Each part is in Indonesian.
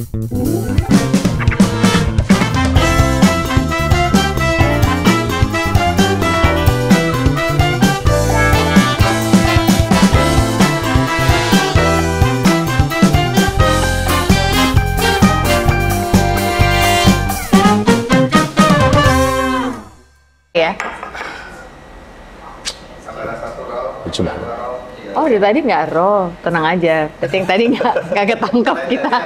Ya. Lucu banget. Oh, dari tadi nggak roll, tenang aja. Berarti yang tadi nggak ketangkap kita.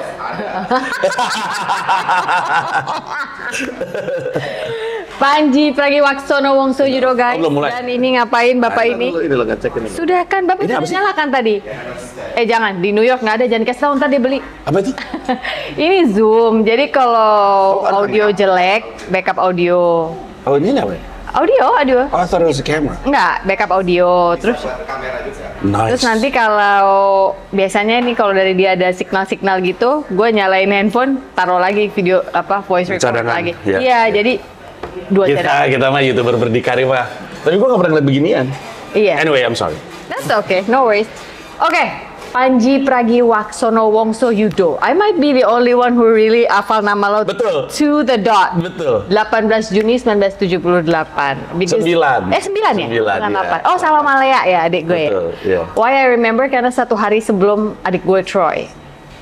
Panji Pragiwaksono Wongso Yudo guys. belum mulai. Dan ini ngapain Bapak ini? Ini lo ngecek ini. Sudah kan Bapak Ini apa sudah sih? nyalakan tadi. Jangan, di New York nggak ada, jangan kasih tahu ntar dia beli. Apa itu? Ini Zoom, jadi kalau audio jelek, backup audio. Oh, ini apa? Audio. Oh, I thought it was a camera. Enggak, backup audio. Terus Nice. nanti kalau biasanya nih kalau dari dia ada signal-signal gitu, gue nyalain handphone, taruh lagi video voice record Cadangan, lagi. ya. Iya, jadi dua cadangan. kita mah YouTuber berdikari mah. Tapi gua nggak pernah ngeliat beginian. Iya. Anyway, I'm sorry. That's okay, no worries. Oke, Panji Pragiwaksono Wongso Yudo. I might be the only one who really hafal nama lo Betul. to the dot. Betul. 18 Juni 1978. Because- 9. 9 ya? 9, 8. iya. Oh, sama Malaya ya adik gue. Betul, iya. Why I remember karena satu hari sebelum adik gue Troy.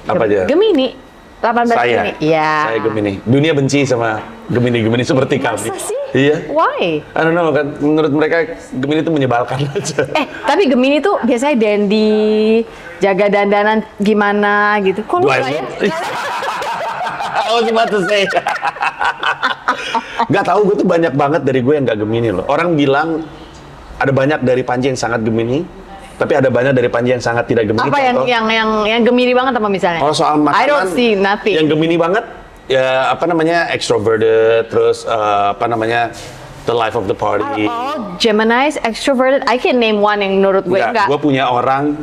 Apa aja? Gemini. 18 Juni. Iya. Saya Gemini. Dunia benci sama Gemini seperti kami. Masa sih? Iya. Why? I don't know kan. Menurut mereka Gemini itu menyebalkan aja. Tapi Gemini tuh biasanya dandy, jaga dandanan gimana gitu. Kok lu Do I nggak ya? look? I was about to say. Gak tau, gue tuh banyak banget dari gue yang gak Gemini loh. Orang bilang ada banyak dari Panji yang sangat Gemini, tapi ada banyak dari Panji yang sangat tidak Gemini. Apa Contoh, yang Gemini banget apa misalnya? kalau soal makanan, I don't see nothing. yang Gemini banget, ya apa namanya, extroverted, terus apa namanya, the life of the party. Oh, Gemini's extroverted. I can name one yang menurut gue enggak. Gue punya orang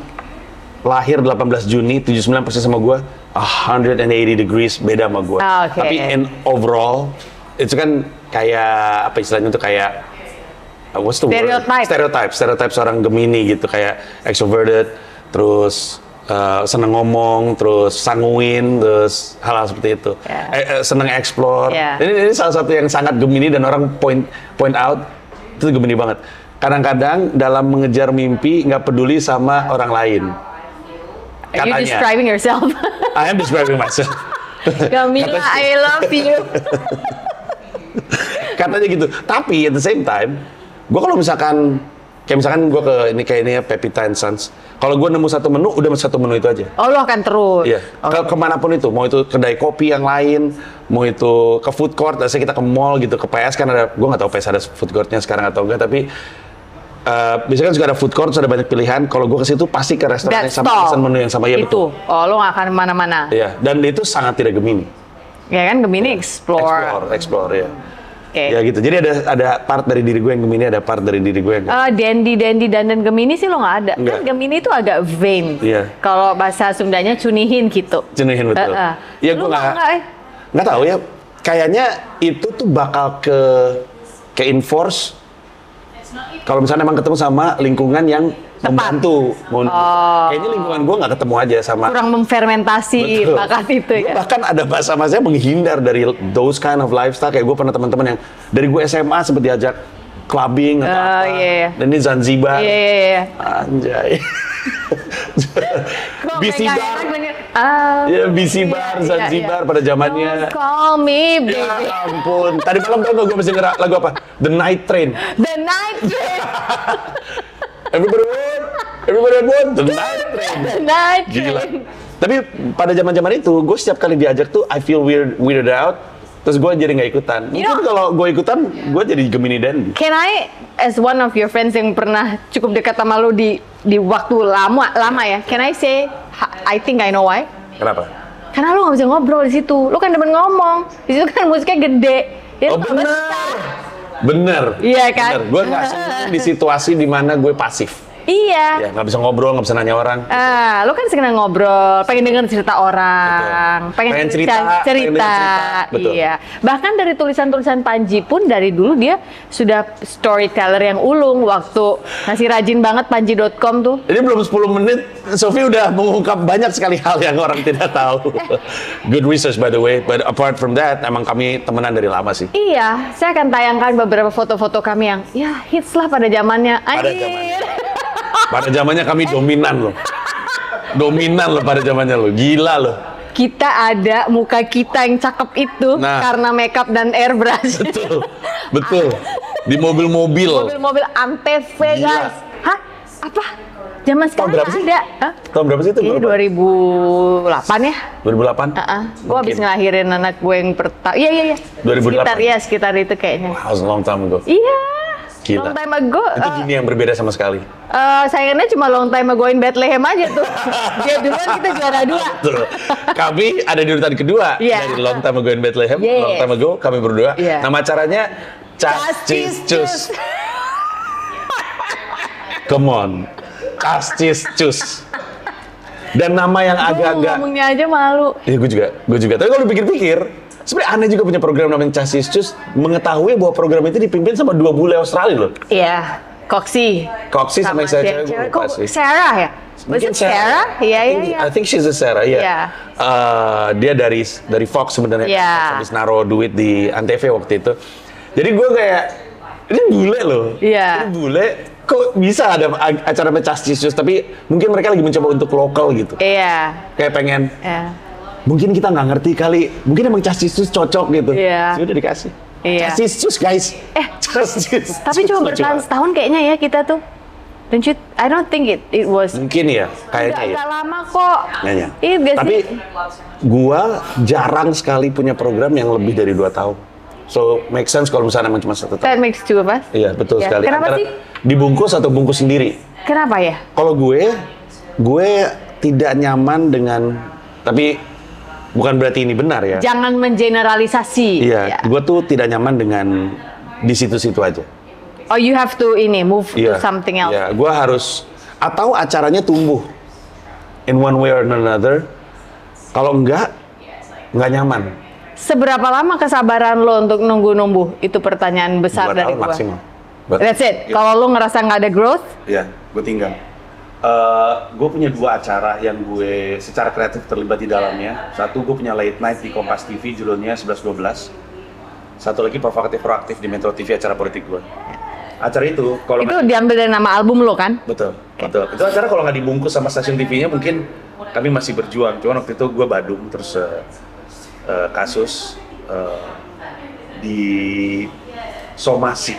lahir 18 Juni, 79% sama gue, 180 degrees beda sama gue. Ah, oke. Tapi in overall, itu kan kayak, apa istilahnya tuh kayak, what's the Stereotype. word? Stereotype seorang Gemini gitu, kayak extroverted, terus seneng ngomong, terus sanguin, terus hal-hal seperti itu. Yeah. Seneng explore. Yeah. Ini salah satu yang sangat Gemini dan orang point out, itu Gemini banget. Kadang-kadang dalam mengejar mimpi nggak peduli sama orang lain. Are you describing yourself? I am describing myself. Camila, I love you. Katanya gitu. Tapi at the same time, gue kalau misalkan gue ke ini kayak ini ya, Pepita and Sons. Kalau gue nemu satu menu, udah satu menu itu aja. Oh, lo akan terus. Iya. Kemanapun itu, mau itu kedai kopi yang lain, mau itu ke food court, biasanya kita ke mall gitu, ke PS kan ada, gue nggak tahu PS ada food courtnya sekarang atau enggak, tapi biasanya kan juga ada food court, ada banyak pilihan. Kalau gue ke situ pasti ke restoran yang sama, pesan menu yang sama. Ya, itu. betul. Oh, lo nggak akan kemana-mana. Iya. Dan itu sangat tidak Gemini. Ya kan, Gemini explore. Explore ya. Okay. Ya gitu. Jadi ada part dari diri gue yang Gemini, ada part dari diri gue yang Dandy dan Gemini sih lo nggak ada. Enggak. Kan Gemini itu agak vain. Iya. Kalau bahasa Sundanya cunihin gitu. jenuhin betul. Ya gue Lu nggak tahu ya. Kayaknya itu tuh bakal ke enforce kalau misalnya emang ketemu sama lingkungan yang membantu. Kayaknya lingkungan gue nggak ketemu aja sama. kurang memfermentasi Betul. bakat itu Gue ya. bahkan ada bahasa-bahasanya menghindar dari those kind of lifestyle. Kayak gue pernah teman-teman yang dari gue SMA sempat diajak clubbing atau apa. Iya. Dan ini Zanzibar. Iya. Anjay. BC Bar. Ya, BC Bar, Zanzibar pada zamannya. Don't call me baby. Ya ampun. Tadi malam tau gak gue mesti ngerak lagu apa? The Night Train. The night train. Everybody want The Night Train. The night Gila. train. Tapi pada zaman-zaman itu, gue setiap kali diajak tuh, I feel weirded out. Terus gue jadi nggak ikutan. Mungkin kalau gue ikutan, gue jadi Gemini dandy. Can I, as one of your friends yang pernah cukup dekat sama lu di waktu lama ya, can I say, I think I know why? Kenapa? Karena lu nggak bisa ngobrol di situ. Lu kan demen ngomong. Di situ kan musiknya gede. Dia Oh tuh bener. Iya kan? Bener. Gue nggak senang di situasi di mana gue pasif. Iya. Ya, nggak bisa ngobrol, nggak bisa nanya orang. Lu kan senang ngobrol, pengen denger cerita orang, Pengen cerita. Betul. Iya. Bahkan dari tulisan-tulisan Panji pun dari dulu dia sudah storyteller yang ulung. Waktu masih rajin banget panji.com tuh. Ini belum 10 menit, Sophie udah mengungkap banyak sekali hal yang orang tidak tahu. Good research by the way, but apart from that, emang kami temenan dari lama sih. Iya, saya akan tayangkan beberapa foto-foto kami yang ya hits lah pada zamannya. Pada zamannya kami dominan loh. Dominan loh pada zamannya loh. Gila loh. Kita ada muka kita yang cakep itu karena makeup dan airbrush. Betul. Betul. Di mobil-mobil. Mobil-mobil Antv, guys. Hah? Apa? Zaman sekarang berapa sih? ada. Tahun berapa sih itu? Ini 2008 ya? 2008? Gue habis ngelahirin anak gue yang pertama. Iya. 2008? Sekitar itu kayaknya. Wow, a long time ago. Iya. Gila. Long time ago. Itu dunia yang berbeda sama sekali. Sayangnya cuma long time ago in Bethlehem aja tuh. Dia duluan, kita juara 2. Betul. Kami ada di urutan kedua dari long time ago in Bethlehem. Yes. Long time ago kami berdua. Yeah. Nama acaranya Cascis Cus. Come on. Cascis Cus. Dan nama yang agak-agak ngomongnya aja malu. Iya, gue juga. Tapi kalau dipikir-pikir, sebenarnya aneh juga punya program namanya Cascis Cus, mengetahui bahwa program itu dipimpin sama 2 bule Australia loh. Iya, Coxie sama yang saya cewek, gue lupa sih. Sarah ya? Mungkin Sarah? Iya. I think she's a Sarah, iya. Yeah. Dia dari Fox sebenarnya, Yeah. habis naruh duit di Antv waktu itu. Jadi gue kayak, ini bule loh. Iya. Ini bule, kok bisa ada acara Cascis Cus, tapi mungkin mereka lagi mencoba untuk lokal gitu. Iya. Kayak pengen, Iya. mungkin kita nggak ngerti kali, mungkin emang Cascis Cus cocok gitu. Iya. Sudah dikasih. Iya. Cascis Cus guys. Cascis. Tapi cuma bertahan setahun kayaknya ya kita tuh. Don't you? I don't think it was. Mungkin ya, kayaknya ya. Nggak lama kok. Iya. Iya biasanya. Tapi gua jarang sekali punya program yang lebih dari 2 tahun. So make sense kalau misalnya cuma 1 tahun. That makes two of us. Iya, betul sekali. Kenapa sih? Dibungkus atau bungkus sendiri. Kenapa ya? Kalau gue tidak nyaman dengan, tapi bukan berarti ini benar ya. Jangan mengeneralisasi. Iya, gue tuh tidak nyaman dengan di situ-situ aja. Oh, you have to move to something else. Iya, gue harus, atau acaranya tumbuh in one way or another. Kalau nggak nyaman. Seberapa lama kesabaran lo untuk nunggu-nunggu? Itu pertanyaan besar 2 dari tahun gua. maksimal. That's it. Kalau lo ngerasa nggak ada growth, Iya, gue tinggal. Gue punya 2 acara yang gue secara kreatif terlibat di dalamnya. Satu, gue punya late night di Kompas TV, judulnya 11-12. Satu lagi proaktif di Metro TV, acara politik gue. Acara itu, kalau itu diambil dari nama album lo kan? betul. Itu acara kalau nggak dibungkus sama stasiun TV-nya mungkin kami masih berjuang. Cuman waktu itu gue Badung, terus kasus di somasi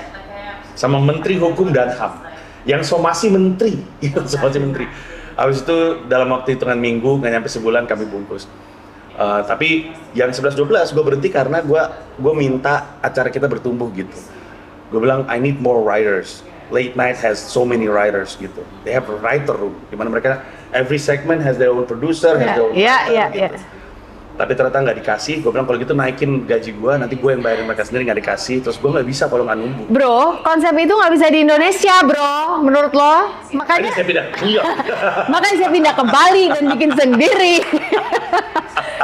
sama Menteri Hukum dan HAM. Yang somasi menteri. Habis itu dalam waktu hitungan minggu, nggak nyampe sebulan kami bungkus. Tapi yang 11-12 gue berhenti karena gue minta acara kita bertumbuh gitu. Gue bilang I need more writers. Late night has so many writers gitu. They have a writer room di mana mereka every segment has their own producer, has their own writer, gitu. Tapi ternyata nggak dikasih. Gue bilang kalau gitu naikin gaji gue, nanti gue yang bayarin mereka sendiri, nggak dikasih. Terus gue nggak bisa kalau nggak nunggu. Bro, konsep itu nggak bisa di Indonesia, bro. Menurut lo? Makanya Saya pindah. Iya. makanya saya pindah ke Bali dan bikin sendiri.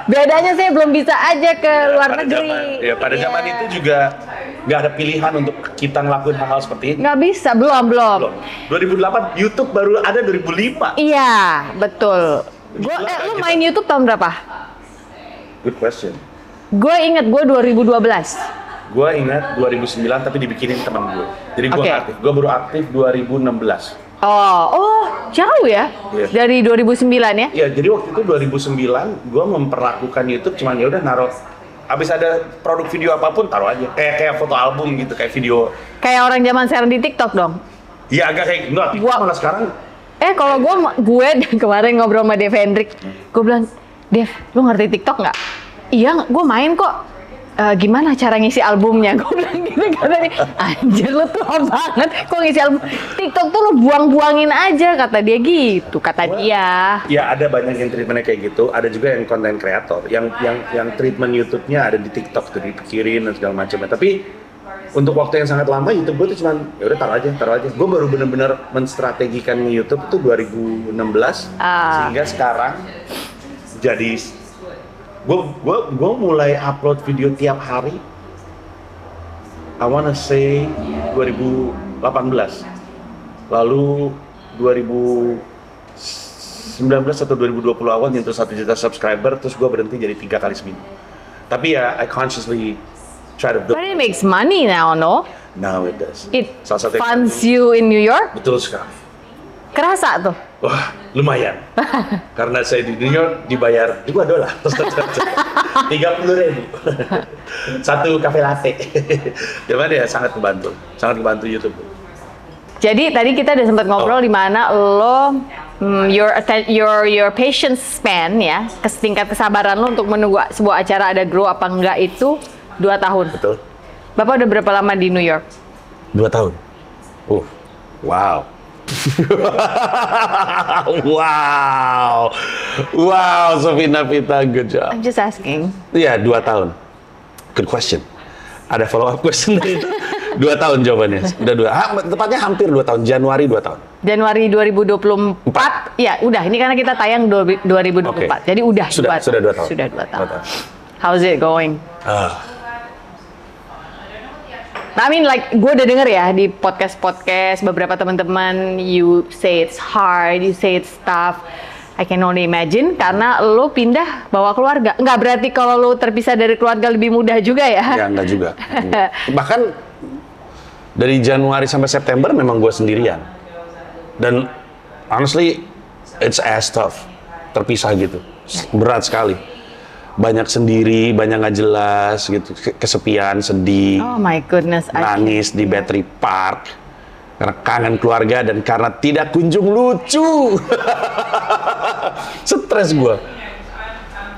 Bedanya saya belum bisa aja ke luar negeri. Pada zaman itu juga nggak ada pilihan untuk kita ngelakuin hal-hal seperti ini. Nggak bisa, belum. 2008, YouTube baru ada 2005. Iya, betul. Lu main YouTube tahun berapa? Good question. Gue inget gue 2012. Gue ingat 2009 tapi dibikinin teman gue. Jadi gue nggak aktif. Gue baru aktif 2016. Oh, jauh ya? Iya. Dari 2009 ya? Iya, jadi waktu itu 2009 gue memperlakukan YouTube cuman ya udah naruh. Abis ada produk video apapun taruh aja. Kayak foto album gitu, kayak video. Kayak orang zaman sekarang di TikTok dong. Iya agak kayak enggak. Malah sekarang. Kalau gue kemarin ngobrol sama Dev Hendrik, gue bilang, Dev, lu ngerti TikTok nggak? Iya, gue main kok. Gimana cara ngisi albumnya? Gue bilang gitu, kata dia, anjir lu tua banget, kok ngisi album? TikTok tuh lu buang-buangin aja, kata dia gitu, kata dia. Ya ada banyak yang treatmentnya kayak gitu, ada juga yang konten kreator, yang treatment YouTube-nya ada di TikTok tuh dipikirin dan segala macamnya. Tapi untuk waktu yang sangat lama YouTube gue tuh cuman ya udah taruh aja. Gue baru bener-bener menstrategikan YouTube itu 2016 sehingga sekarang jadi gue mulai upload video tiap hari. I wanna say 2018. Lalu 2019 atau 2020 awal nyentuh 1 juta subscriber, terus gue berhenti jadi 3 kali seminggu. Tapi ya I consciously try to build. But it makes money now, no? Now it does. It Salah satu funds you in New York? betul sekali. Kerasa tuh? Wah, lumayan. Karena saya di New York dibayar $2. 30.000. Satu kafe latte. Cuman ya sangat kebantu YouTube. Jadi tadi kita udah sempat ngobrol di mana lo your patience span ya, tingkat kesabaran lo untuk menunggu sebuah acara ada grow apa enggak itu 2 tahun. Betul. Bapak udah berapa lama di New York? 2 tahun. Wow. Wow, Sofina Pita, good job. I'm just asking. Iya, 2 tahun. Good question. Ada follow up question dari itu. 2 tahun jawabannya. Udah 2. Tepatnya hampir 2 tahun. Januari 2 tahun. Januari 2024. Ya, udah. Ini karena kita tayang 2024. Okay. Jadi udah Sudah 2 tahun. Sudah 2 tahun. How's it going? I mean like gue udah denger ya di podcast beberapa teman-teman, you say it's hard, you say it's tough. I can only imagine karena lo pindah bawa keluarga. Nggak berarti kalau lo terpisah dari keluarga lebih mudah juga ya? Ya nggak juga. Bahkan dari Januari sampai September memang gue sendirian. Dan honestly it's as tough. Terpisah gitu. Berat sekali. Banyak sendiri, banyak nggak jelas gitu, kesepian, sedih, oh my goodness, nangis di Battery Park karena kangen keluarga dan karena tidak kunjung lucu. Stres gue.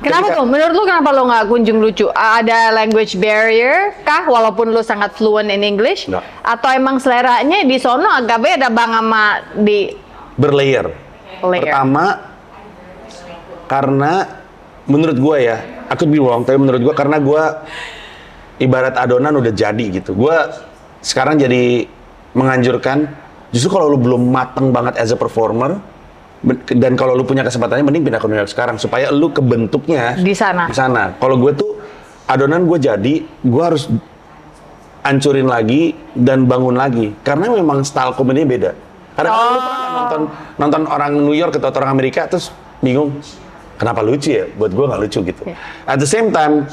Kenapa tuh? Menurut lu kenapa lo nggak kunjung lucu? Ada language barrier kah? Walaupun lu sangat fluent in English? Nggak. Atau emang seleranya di sono agak beda bang sama di Berlayer. Pertama, karena menurut gue ya, aku bilang, tapi menurut gue karena gue ibarat adonan udah jadi gitu. Gue sekarang jadi menganjurkan, justru kalau lu belum mateng banget as a performer, dan kalau lu punya kesempatannya, mending pindah ke New York sekarang supaya lu kebentuknya di sana. Kalau gue tuh adonan gue jadi, gue harus hancurin lagi dan bangun lagi, karena memang style komedinya beda. Karena kalau lu pernah nonton orang New York atau orang Amerika, terus bingung. Kenapa lucu ya? Buat gue nggak lucu gitu. At the same time,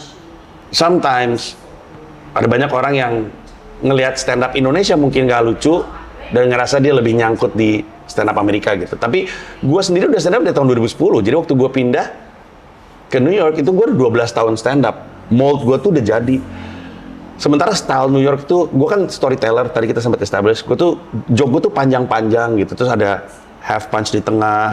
sometimes ada banyak orang yang ngelihat stand up Indonesia mungkin nggak lucu dan ngerasa dia lebih nyangkut di stand up Amerika gitu. Tapi gue sendiri udah stand up dari tahun 2010. Jadi waktu gue pindah ke New York itu gue udah 12 tahun stand up. Mold gue tuh udah jadi. Sementara style New York tuh, gue kan storyteller, tadi kita sempat establish, joke gue tuh panjang-panjang gitu, terus ada half punch di tengah,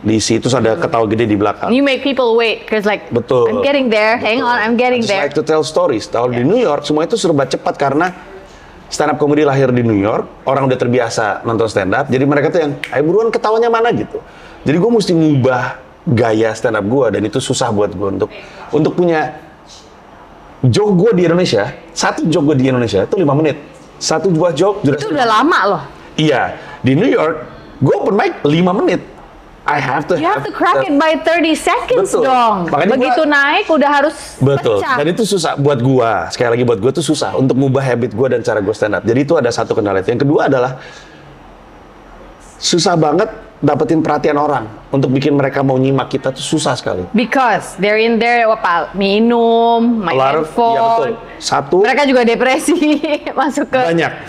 di situ terus ada ketawa gede di belakang. You make people wait, cause like, betul. I'm getting there, hang on, I'm getting there. I just like to tell stories. Kalau di New York, semua itu serba cepat karena stand up comedy lahir di New York, orang udah terbiasa nonton stand up, jadi mereka tuh yang, ayo buruan ketawanya mana gitu. Jadi gue mesti ngubah gaya stand up gue, dan itu susah buat gue untuk punya joke gue di Indonesia, satu joke gue di Indonesia itu 5 menit. Satu buah joke itu udah lama loh. Iya, di New York gue open mic 5 menit. You have to crack it by 30 seconds dong. Makanya begitu naik udah harus pecah. Dan itu susah buat gue. Sekali lagi buat gue tuh susah untuk mengubah habit gue dan cara gue stand up. Jadi itu ada satu kendala itu. Yang kedua adalah susah banget dapetin perhatian orang. Untuk bikin mereka mau nyimak kita tuh susah sekali. Because they're in there minum, main handphone. Iya betul. Satu. Mereka juga depresi masuk ke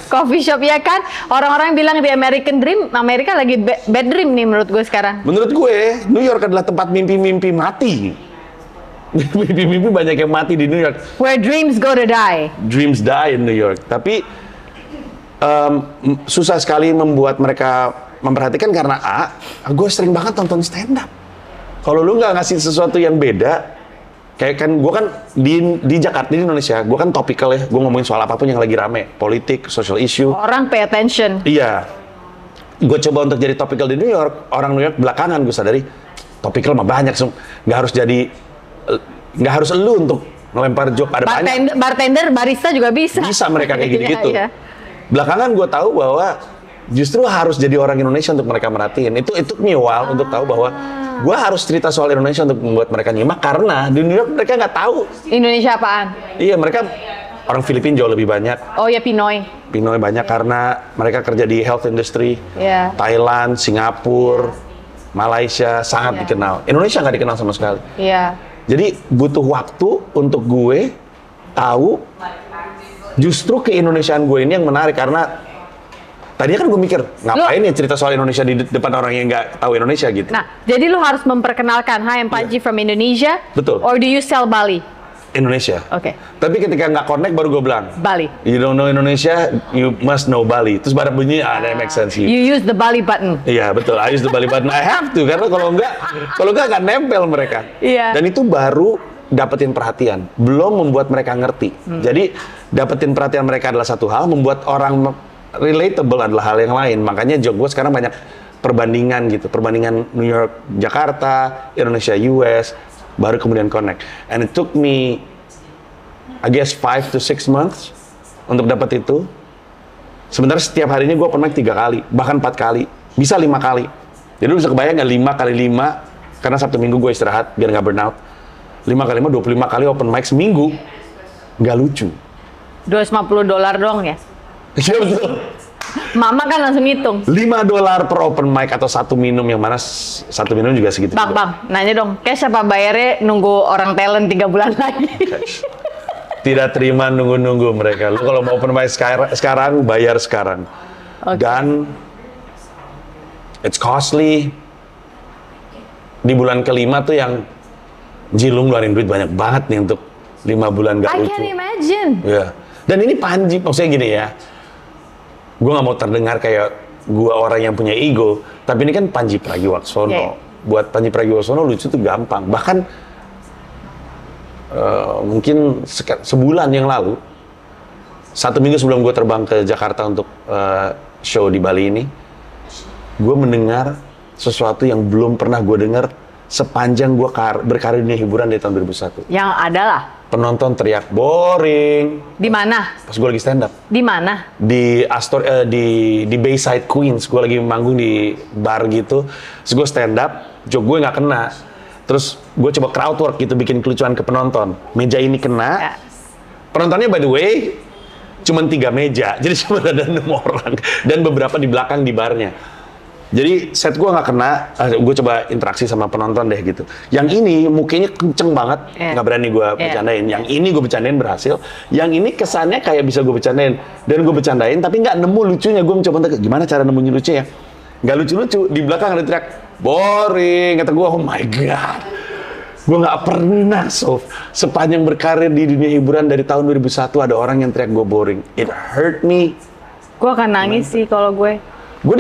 coffee shop ya kan. Orang-orang bilang di American Dream, Amerika lagi bad dream nih menurut gue sekarang. Menurut gue, New York adalah tempat mimpi-mimpi mati. Mimpi-mimpi banyak yang mati di New York. Where dreams go to die. Dreams die in New York. Tapi susah sekali membuat mereka memperhatikan karena gue sering banget nonton stand up. Kalau lu nggak ngasih sesuatu yang beda, kayak kan gue kan di Jakarta, di Indonesia, gue kan topikal ya, gue ngomongin soal apapun yang lagi rame, politik, social issue. Orang pay attention. Iya. Gue coba untuk jadi topikal di New York, orang New York belakangan gue sadari, topikal mah banyak, nggak harus elu untuk ngelempar joke. Ada banyak. Bartender, barista juga bisa. Bisa mereka kayak gitu-gitu. Iya. Belakangan gue tahu bahwa justru harus jadi orang Indonesia untuk mereka merhatiin. Itu me a while untuk tahu bahwa gue harus cerita soal Indonesia untuk membuat mereka nyimak, karena di New York mereka nggak tahu. Indonesia apaan? Iya, mereka orang Filipina jauh lebih banyak. Oh ya, Pinoy. Pinoy banyak karena mereka kerja di health industry. Iya. Thailand, Singapura, Malaysia sangat dikenal. Indonesia nggak dikenal sama sekali. Iya. Jadi butuh waktu untuk gue tahu justru keindonesiaan gue ini yang menarik, karena tadinya kan gue mikir, ngapain ya cerita soal Indonesia di depan orang yang nggak tahu Indonesia gitu. Nah, jadi lu harus memperkenalkan, hi, I'm Panji from Indonesia. Betul. Or do you sell Bali? Indonesia. Oke. Tapi ketika nggak connect baru gue bilang, Bali. You don't know Indonesia, you must know Bali. Terus baru bunyi, that makes sense. You use the Bali button. Iya betul, I use the Bali button. I have to, karena kalau nggak akan nempel mereka. Iya. Dan itu baru dapetin perhatian, belum membuat mereka ngerti. Jadi dapetin perhatian mereka adalah satu hal, membuat orang relatable adalah hal yang lain. Makanya joke gue sekarang banyak perbandingan gitu, perbandingan New York, Jakarta, Indonesia, US, baru kemudian connect. And it took me, I guess 5 to 6 months untuk dapat itu. Sebenarnya setiap harinya gue open mic 3 kali, bahkan 4 kali, bisa 5 kali. Jadi lu bisa kebayang nggak 5 kali 5, karena Sabtu Minggu gue istirahat biar nggak burnout. 5 kali 5, 25 kali open mic seminggu, nggak lucu. $250 doang ya? Iya betul. Mama kan langsung hitung. $5 per open mic atau satu minum, yang mana satu minum juga segitu. Bang, nanya dong, cash apa bayarnya nunggu orang talent 3 bulan lagi? Tidak terima nunggu-nunggu mereka. Lu kalau mau open mic sekarang, bayar sekarang. Okay. Dan it's costly. Di bulan kelima tuh yang lu ngeluarin duit banyak banget nih untuk 5 bulan gak lucu. I can imagine. Ya. Dan ini Panji, maksudnya gini ya. Gue nggak mau terdengar kayak gue orang yang punya ego, tapi ini kan Panji Pragiwaksono. Yeah. Buat Panji Pragiwaksono lucu tuh gampang. Bahkan mungkin sebulan yang lalu, 1 minggu sebelum gue terbang ke Jakarta untuk show di Bali ini, gue mendengar sesuatu yang belum pernah gue dengar sepanjang gue berkarir di hiburan dari tahun 2001. Yang adalah? Penonton teriak boring. Di mana? Pas gue lagi stand up. Di mana? Di di Bayside Queens. Gue lagi manggung di bar gitu. Terus gue stand up, joke gue nggak kena. Terus gue coba crowd work gitu, bikin kelucuan ke penonton. Meja ini kena. Ya. Penontonnya by the way cuman 3 meja, jadi cuma ada 6 orang dan beberapa di belakang di barnya. Jadi set gue nggak kena, gue coba interaksi sama penonton deh gitu. Yang ini mukanya kenceng banget, nggak berani gue bercandain. Yang ini gue bercandain berhasil, yang ini kesannya kayak bisa gue bercandain. Dan gue bercandain, tapi nggak nemu lucunya. Gue mencoba untuk gimana cara nemuin lucu ya. Nggak lucu-lucu, di belakang ada teriak, boring. Kata gue, oh my God. Gue nggak pernah, sepanjang berkarir di dunia hiburan dari tahun 2001 ada orang yang teriak gue boring. It hurt me. Gue akan nangis sih kalau gue. Gue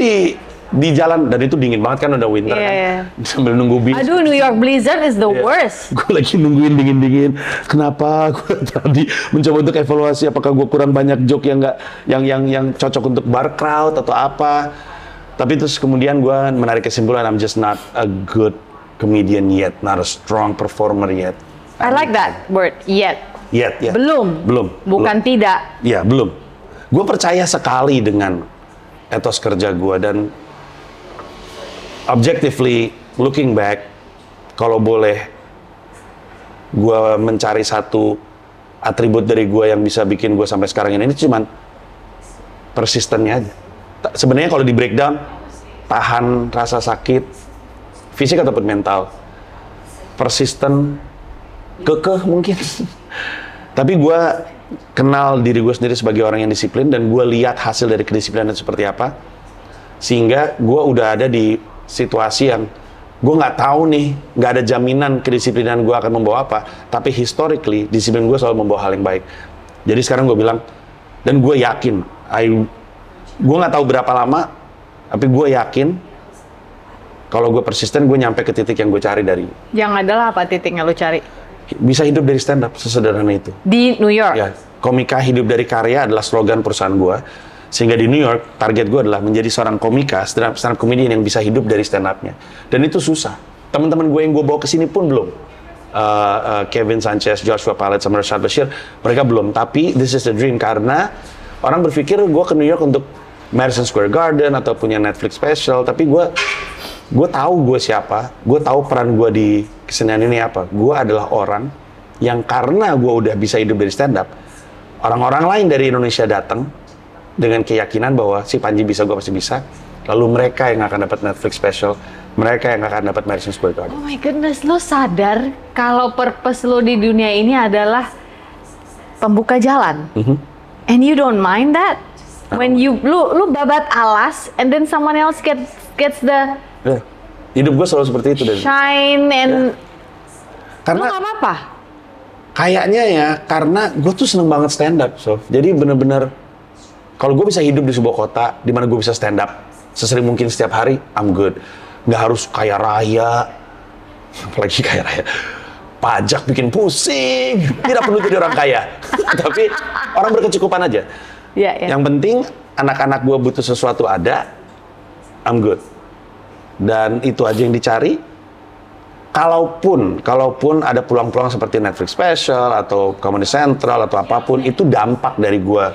di jalan, dan itu dingin banget kan, udah winter kan, sambil nunggu bis. Aduh, New York blizzard is the worst. Gue lagi nungguin dingin-dingin. Kenapa gue tadi mencoba untuk evaluasi apakah gue kurang banyak joke yang nggak, yang cocok untuk bar crowd atau apa. Tapi terus kemudian gue menarik kesimpulan, I'm just not a good comedian yet, not a strong performer yet. I like that word, yet. Yet, ya. Belum. Bukan belum. Tidak. Iya, belum. Gue percaya sekali dengan etos kerja gue, dan objectively looking back, kalau boleh gue mencari satu atribut dari gue yang bisa bikin gue sampai sekarang ini cuman persistennya aja. Sebenarnya kalau di breakdown, tahan rasa sakit, fisik ataupun mental, persisten, kekeh mungkin. Tapi gue kenal diri gue sendiri sebagai orang yang disiplin, dan gue lihat hasil dari kedisiplinan itu seperti apa, sehingga gue udah ada di situasi yang gue nggak tahu nih, nggak ada jaminan kedisiplinan gue akan membawa apa, tapi historically disiplin gue selalu membawa hal yang baik. Jadi sekarang gue bilang, dan gue yakin, gue nggak tahu berapa lama, tapi gue yakin kalau gue persisten, gue nyampe ke titik yang gue cari dari. Yang adalah apa titiknya lo cari? Bisa hidup dari stand up, sesederhana itu. Di New York? Ya, komika hidup dari karya adalah slogan perusahaan gue. Sehingga di New York, target gue adalah menjadi seorang komika, stand-up comedian yang bisa hidup dari stand up-nya. Dan itu susah. Teman-teman gue yang gue bawa ke sini pun belum. Kevin Sanchez, Joshua Pallet, sama Rashad Bashir, mereka belum. Tapi this is the dream karena orang berpikir gue ke New York untuk Madison Square Garden atau punya Netflix special. Tapi gue tahu gue siapa, gue tahu peran gue di kesenian ini apa. Gue adalah orang yang karena gue udah bisa hidup dari stand up, orang-orang lain dari Indonesia datang dengan keyakinan bahwa si Panji bisa, gue pasti bisa. Lalu mereka yang akan dapat Netflix special, mereka yang akan dapat Madison Square Garden. Oh my goodness, lo sadar kalau purpose lo di dunia ini adalah pembuka jalan, and you don't mind that when lu babat alas, and then someone else gets the hidup gue selalu seperti itu dari shine and karena lu nggak apa-apa. Kayaknya ya, karena gue tuh seneng banget stand up, so jadi bener-bener kalau gue bisa hidup di sebuah kota di mana gue bisa stand up sesering mungkin setiap hari, I'm good. Nggak harus kaya raya, apalagi kaya raya. Pajak bikin pusing, tidak perlu jadi orang kaya. Tapi orang berkecukupan aja. Yang penting anak-anak gue butuh sesuatu ada, I'm good. Dan itu aja yang dicari. Kalaupun ada peluang-peluang seperti Netflix special atau Comedy Central atau apapun, itu dampak dari gue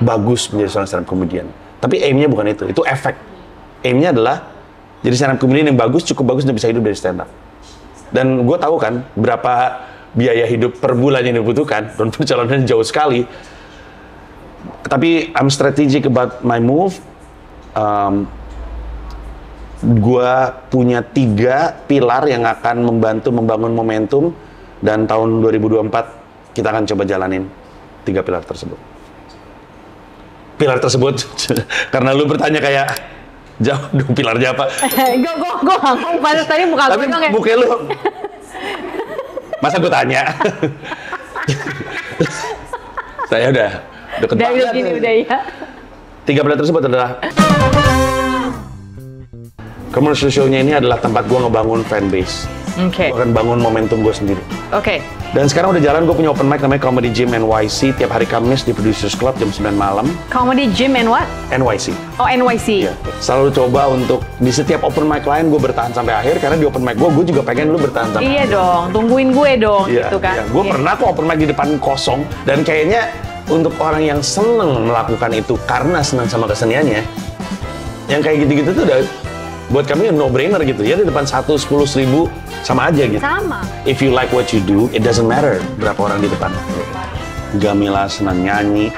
bagus menjadi seorang stand up comedian. Tapi aim-nya bukan itu efek. Aim-nya adalah jadi stand up comedian yang bagus, cukup bagus untuk bisa hidup dari stand up. Dan gue tahu kan berapa biaya hidup per bulan yang dibutuhkan, dan perjalanannya jauh sekali. Tapi I'm strategic about my move. Gue punya 3 pilar yang akan membantu membangun momentum, dan tahun 2024 kita akan coba jalanin 3 pilar tersebut. Pilar tersebut, karena lu bertanya kayak jauh dong pilarnya apa? Gue ngomong pada tadi muka gue dong ya. Tapi muka lu, masa gue tanya? Saya udah deket banget. Udah ya. 3 pilar tersebut adalah commercial show-nya ini adalah tempat gue ngebangun fanbase. Gue akan bangun momentum gue sendiri. Dan sekarang udah jalan, gue punya open mic namanya Comedy Gym NYC tiap hari Kamis di Producers Club jam 9 malam. Comedy Gym and what? NYC. Oh, NYC. Iya. Selalu coba untuk di setiap open mic lain gue bertahan sampai akhir, karena di open mic gue juga pengen lu bertahan sampai Iya akhir. dong, tungguin gue dong, gitu kan. Iya. Gue pernah kok open mic di depan kosong, dan kayaknya untuk orang yang seneng melakukan itu karena senang sama keseniannya, yang kayak gitu-gitu tuh udah buat kami no brainer gitu ya, di depan 1, 10, 1000 sama aja gitu. Sama. If you like what you do, it doesn't matter berapa orang di depan. Gamila senang nyanyi,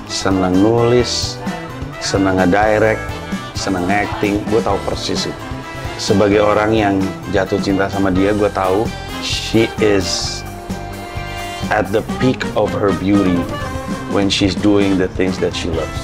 senang nulis, senang ngedirect, senang acting. Gue tahu persis itu. Sebagai orang yang jatuh cinta sama dia, gue tahu she is at the peak of her beauty when she's doing the things that she loves.